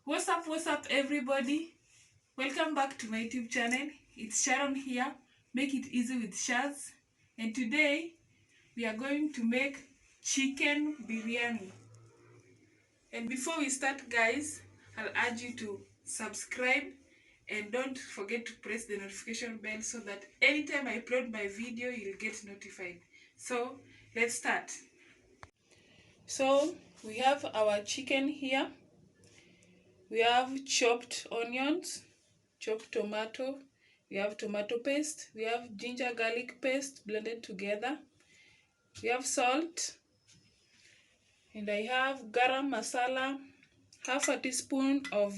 What's up everybody? Welcome back to my YouTube channel. It's Sharon here. Make it easy with Shaz. And today we are going to make chicken biryani. And before we start, guys, I'll urge you to subscribe and don't forget to press the notification bell so that anytime I upload my video, you'll get notified. So let's start. So we have our chicken here. We have chopped onions, chopped tomato, we have tomato paste, we have ginger garlic paste blended together, we have salt, and I have garam masala, half a teaspoon of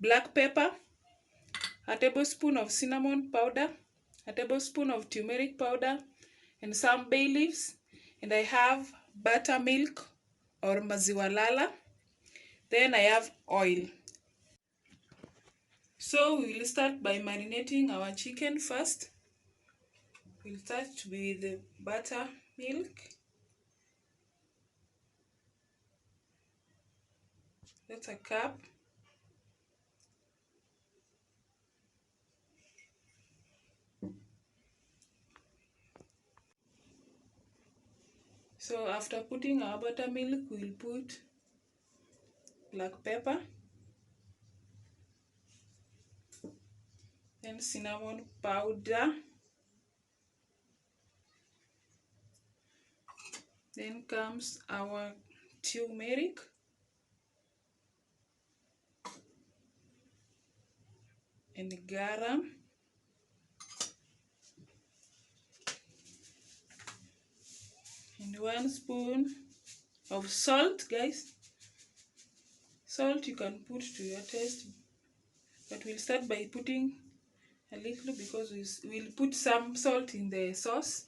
black pepper, a tablespoon of cinnamon powder, a tablespoon of turmeric powder, and some bay leaves, and I have buttermilk or maziwa lala. Then I have oil. So we will start by marinating our chicken first. We'll start with the buttermilk. That's a cup. So after putting our buttermilk, we'll put black pepper, then cinnamon powder, then comes our turmeric, and garam, and 1 spoon of salt, guys. Salt you can put to your taste, but we'll start by putting a little because we'll put some salt in the sauce.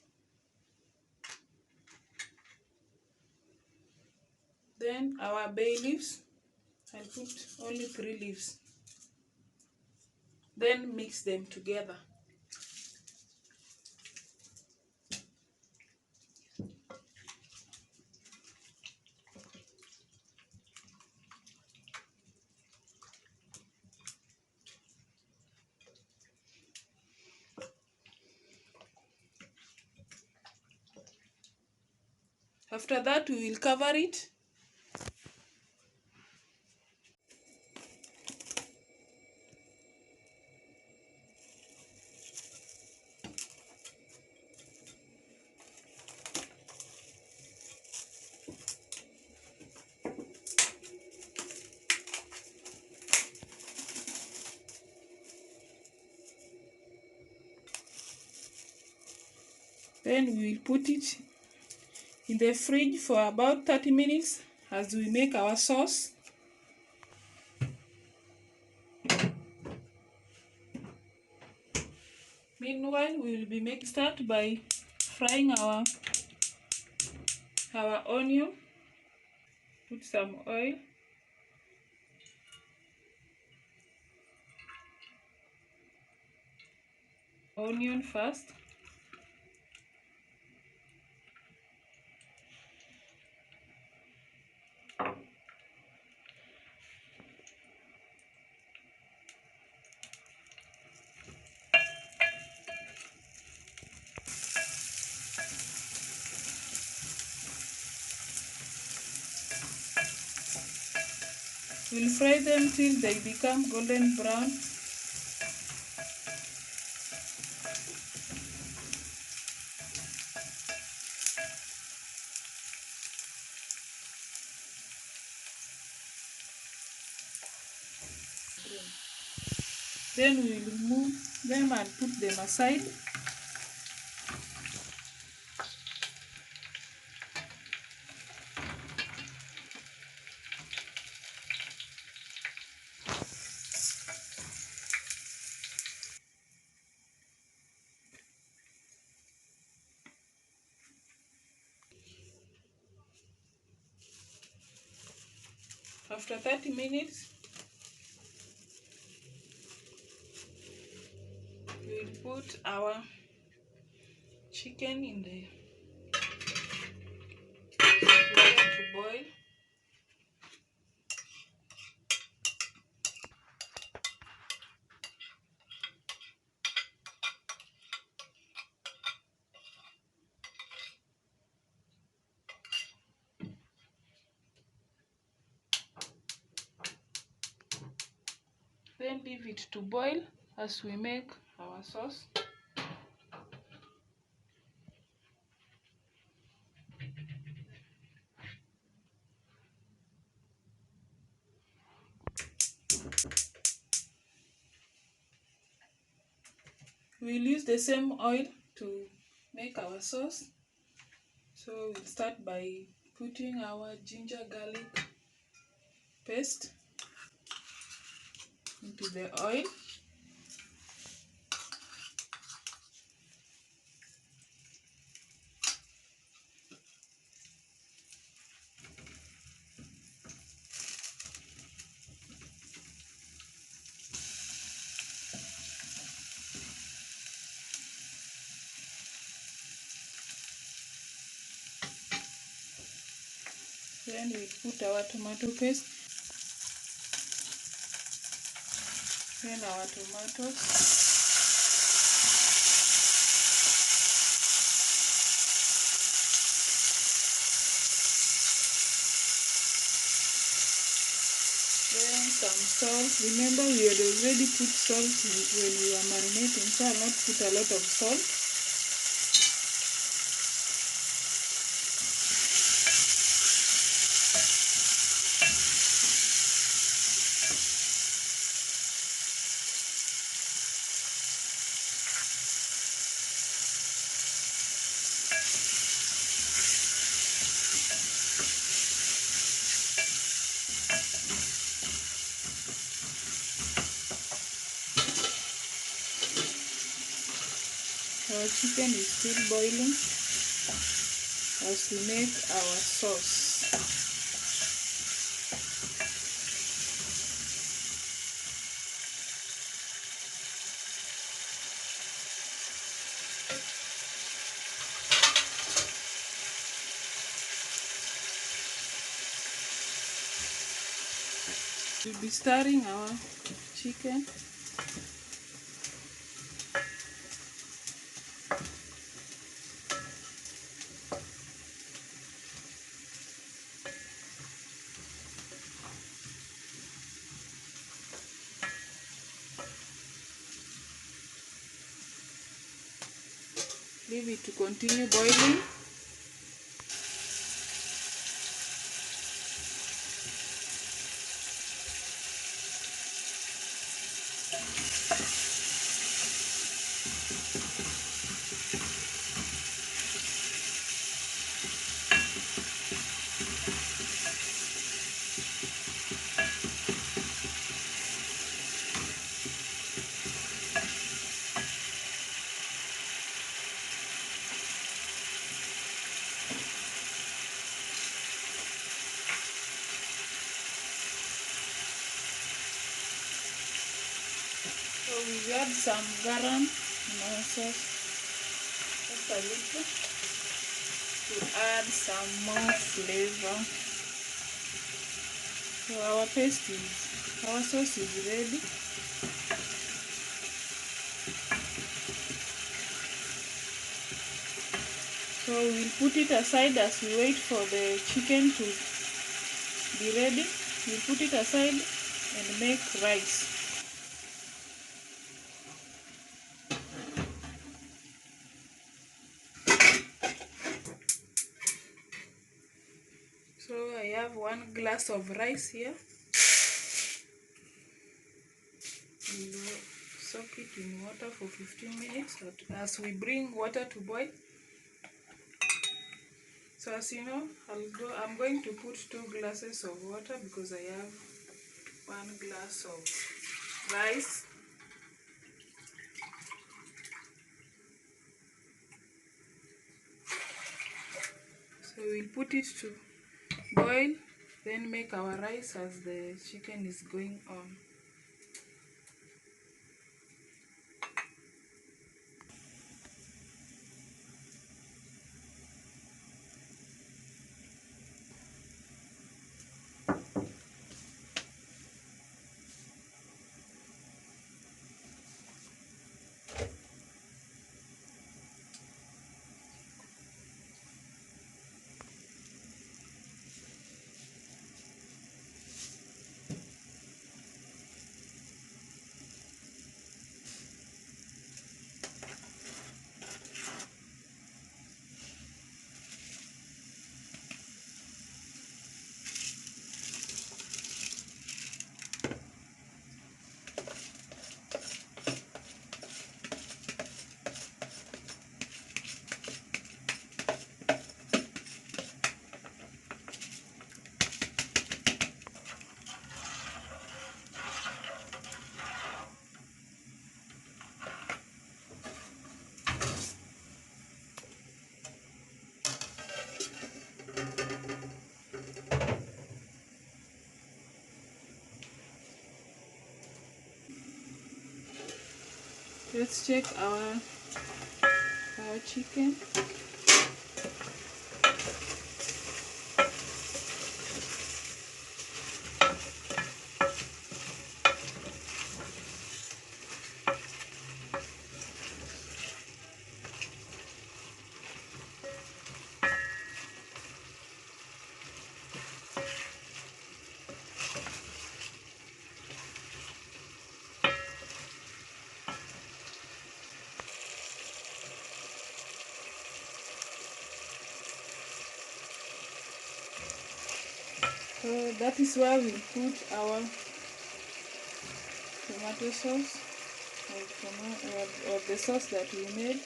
Then our bay leaves, I'll put only 3 leaves. Then mix them together. After that, we will cover it. Then we will put it in the fridge for about 30 minutes as we make our sauce. Meanwhile, we will be start by frying our onion. Put some oil. Onion first. We'll fry them till they become golden brown. Then we will remove them and put them aside. After 30 minutes, we will put our chicken in the water to boil. Then leave it to boil as we make our sauce. We'll use the same oil to make our sauce. So we'll start by putting our ginger garlic paste into the oil. Then we put our tomato paste, then our tomatoes, then some salt. Remember, we had already put salt when we were marinating, so I'll not put a lot of salt. Our chicken is still boiling as we make our sauce. We'll be stirring our chicken. Leave it to continue boiling. So we add some garam in our sauce, just a little, to add some more flavor. So our sauce is ready. So we'll put it aside as we wait for the chicken to be ready. We'll put it aside and make rice. So I have 1 glass of rice here. We'll soak it in water for 15 minutes as we bring water to boil. So as you know, I'm going to put 2 glasses of water because I have 1 glass of rice. So we'll put it to boil, then make our rice as the chicken is going on. Let's check our chicken. So that is where we put our tomato sauce or the sauce that we made.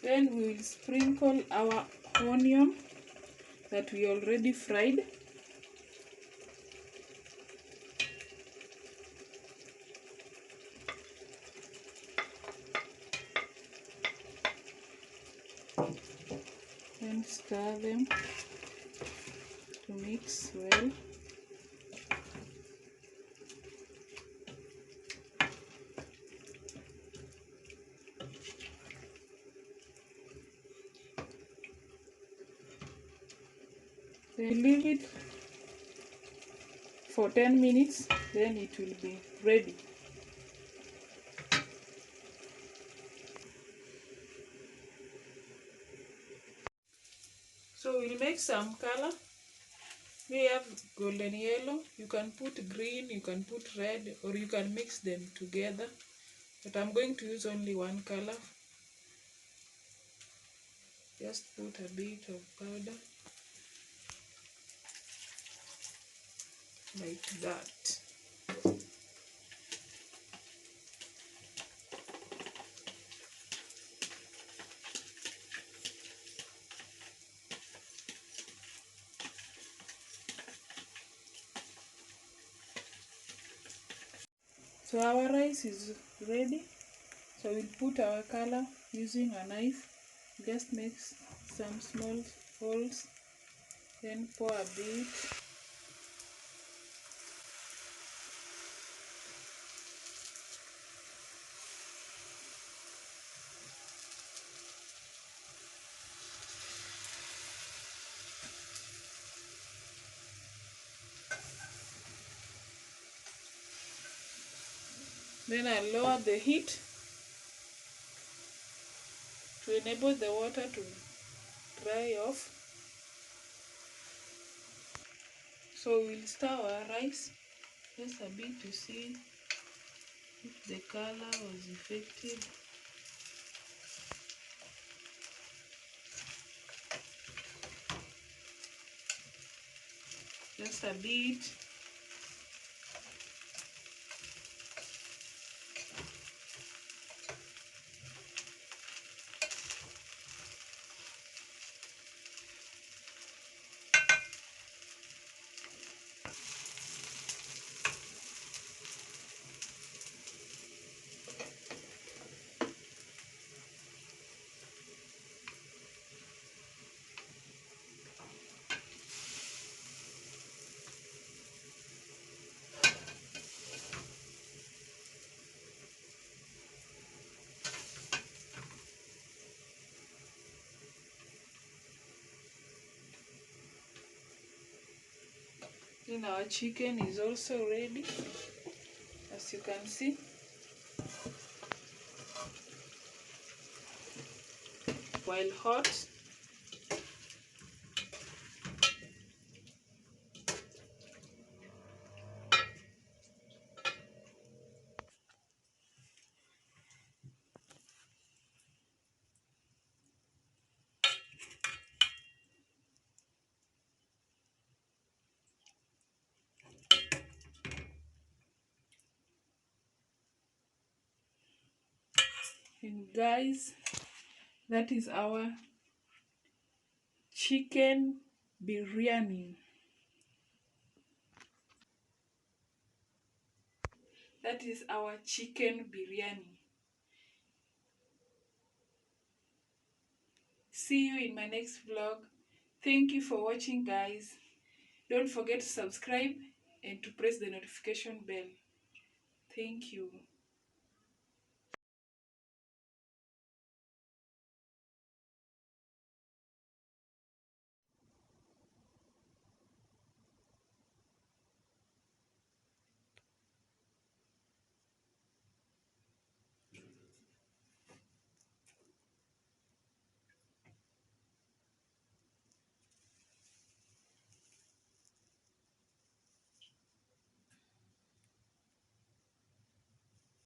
Then we will sprinkle our onion that we already fried. Then stir them to mix well. Then leave it for 10 minutes, then it will be ready. So we'll make some color. We have golden yellow. You can put green, you can put red, or you can mix them together. But I'm going to use only one color. Just put a bit of powder. Like that. So our rice is ready. So we'll put our color using a knife. Just make some small holes. Then pour a bit. Then I lower the heat to enable the water to dry off. So we'll stir our rice just a bit to see if the color was effective. Just a bit. Then our chicken is also ready, as you can see. While hot, and guys, that is our chicken biryani. That is our chicken biryani. See you in my next vlog. Thank you for watching, guys. Don't forget to subscribe and to press the notification bell. Thank you.